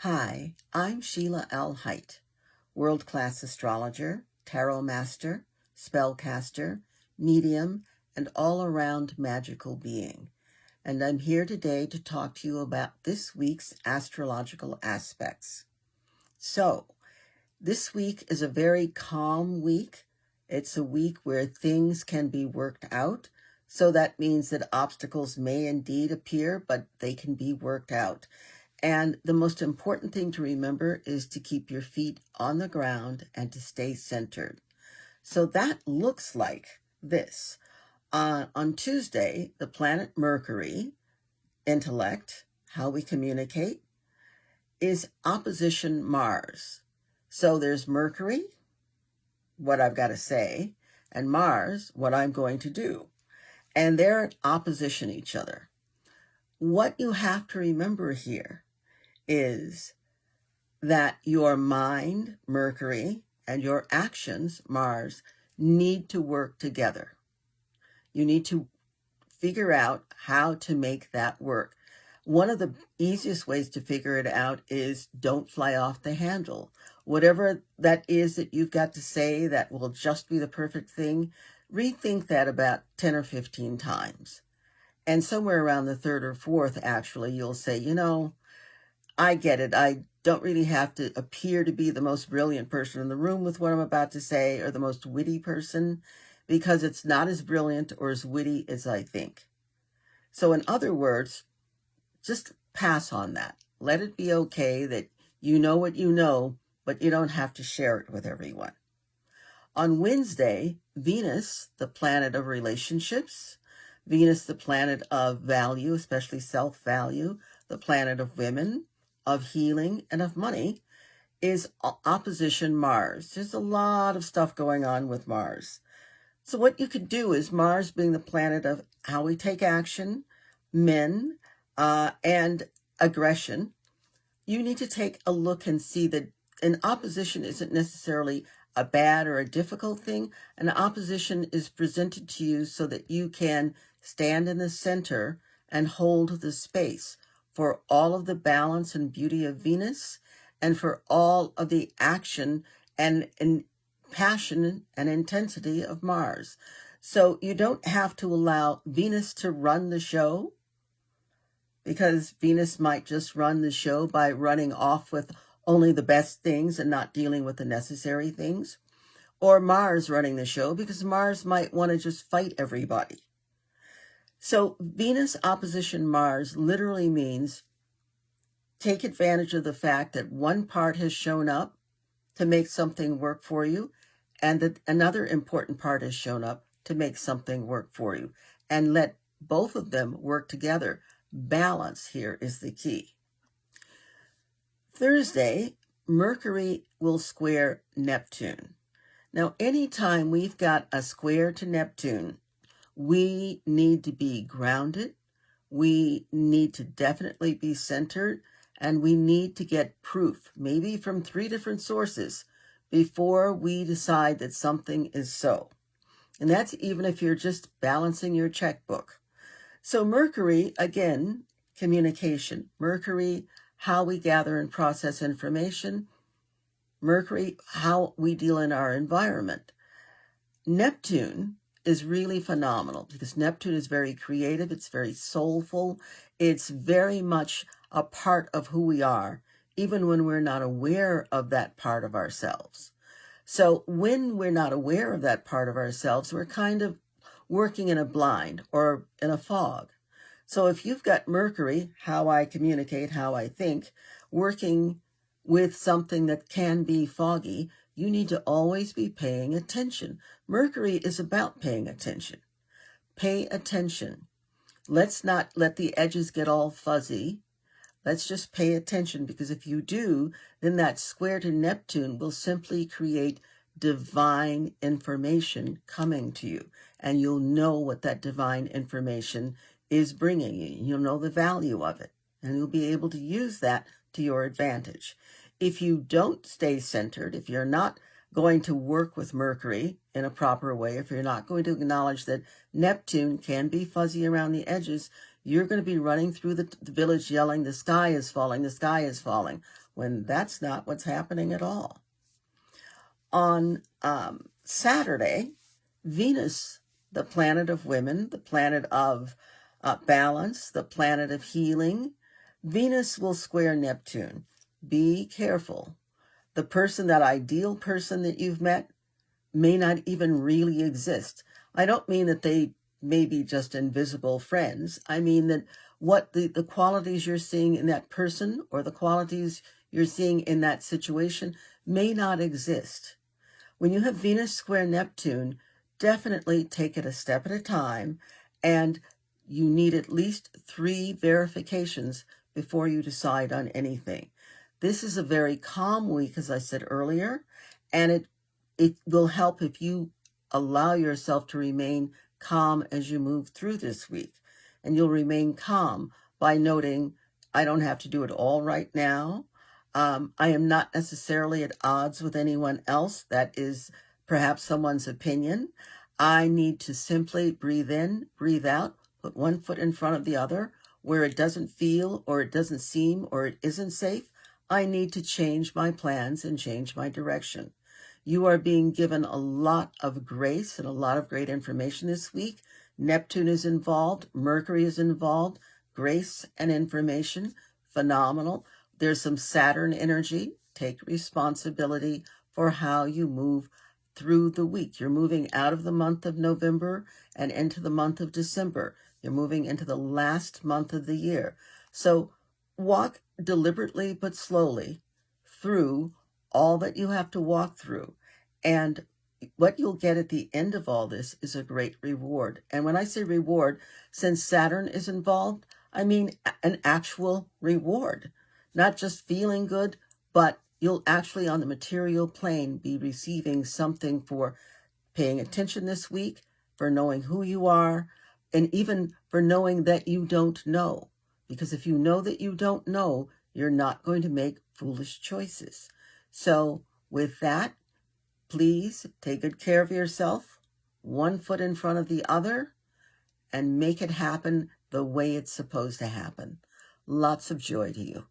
Hi, I'm Sheilaa Hite, world-class astrologer, tarot master, spellcaster, medium, and all-around magical being. And I'm here today to talk to you about this week's astrological aspects. So, this week is a very calm week. It's a week where things can be worked out. So that means that obstacles may indeed appear, but they can be worked out. And the most important thing to remember is to keep your feet on the ground and to stay centered. So that looks like this. On Tuesday, the planet Mercury, intellect, how we communicate, is opposition Mars. So there's Mercury, what I've got to say, and Mars, what I'm going to do. And they're at opposition each other. What you have to remember here is that your mind, Mercury, and your actions, Mars, need to work together. You need to figure out how to make that work. One of the easiest ways to figure it out is don't fly off the handle. Whatever that is that you've got to say that will just be the perfect thing, rethink that about 10 or 15 times. And somewhere around the third or fourth, actually, you'll say, I get it. I don't really have to appear to be the most brilliant person in the room with what I'm about to say or the most witty person, because it's not as brilliant or as witty as I think. So in other words, just pass on that. Let it be okay that you know what you know, but you don't have to share it with everyone. On Wednesday, Venus, the planet of relationships, Venus, the planet of value, especially self-value, the planet of women, of healing, and of money, is opposition Mars. There's a lot of stuff going on with Mars. So what you could do is Mars being the planet of how we take action, men, and aggression, you need to take a look and see that an opposition isn't necessarily a bad or a difficult thing. An opposition is presented to you so that you can stand in the center and hold the space for all of the balance and beauty of Venus and for all of the action and passion and intensity of Mars. So you don't have to allow Venus to run the show, because Venus might just run the show by running off with only the best things and not dealing with the necessary things. Or Mars running the show, because Mars might want to just fight everybody. So Venus opposition Mars literally means take advantage of the fact that one part has shown up to make something work for you, and that another important part has shown up to make something work for you. And let both of them work together. Balance here is the key. Thursday, Mercury will square Neptune. Now, anytime we've got a square to Neptune, we need to be grounded, we need to definitely be centered, and we need to get proof, maybe from 3 different sources, before we decide that something is so. And that's even if you're just balancing your checkbook. So Mercury, again, communication. Mercury, how we gather and process information. Mercury, how we deal in our environment. Neptune is really phenomenal because Neptune is very creative. It's very soulful. It's very much a part of who we are, even when we're not aware of that part of ourselves. So when we're not aware of that part of ourselves, we're kind of working in a blind or in a fog. So if you've got Mercury, how I communicate, how I think, working with something that can be foggy, you need to always be paying attention. Mercury is about paying attention. Pay attention. Let's not let the edges get all fuzzy. Let's just pay attention, because if you do, then that square to Neptune will simply create divine information coming to you. And you'll know what that divine information is bringing you. You'll know the value of it. And you'll be able to use that to your advantage. If you don't stay centered, if you're not going to work with Mercury in a proper way, if you're not going to acknowledge that Neptune can be fuzzy around the edges, you're going to be running through the village yelling, the sky is falling, the sky is falling. when that's not what's happening at all. On Saturday, Venus, the planet of women, the planet of balance, the planet of healing, Venus will square Neptune. Be careful. The person, that ideal person that you've met, may not even really exist. I don't mean that they may be just invisible friends. I mean that what the qualities you're seeing in that person or the qualities you're seeing in that situation may not exist. When you have Venus square Neptune, definitely take it a step at a time, and you need at least 3 verifications before you decide on anything. This is a very calm week, as I said earlier, and it will help if you allow yourself to remain calm as you move through this week. And you'll remain calm by noting, I don't have to do it all right now. I am not necessarily at odds with anyone else. That is perhaps someone's opinion. I need to simply breathe in, breathe out, put one foot in front of the other. Where it doesn't feel or it doesn't seem or it isn't safe, I need to change my plans and change my direction. You are being given a lot of grace and a lot of great information this week. Neptune is involved. Mercury is involved. Grace and information. Phenomenal. There's some Saturn energy. Take responsibility for how you move through the week. You're moving out of the month of November and into the month of December. You're moving into the last month of the year. So walk deliberately but slowly through all that you have to walk through. And what you'll get at the end of all this is a great reward. And when I say reward, since Saturn is involved, I mean an actual reward. Not just feeling good, but you'll actually on the material plane be receiving something for paying attention this week, for knowing who you are, and even for knowing that you don't know. Because if you know that you don't know, you're not going to make foolish choices. So with that, please take good care of yourself, one foot in front of the other, and make it happen the way it's supposed to happen. Lots of joy to you.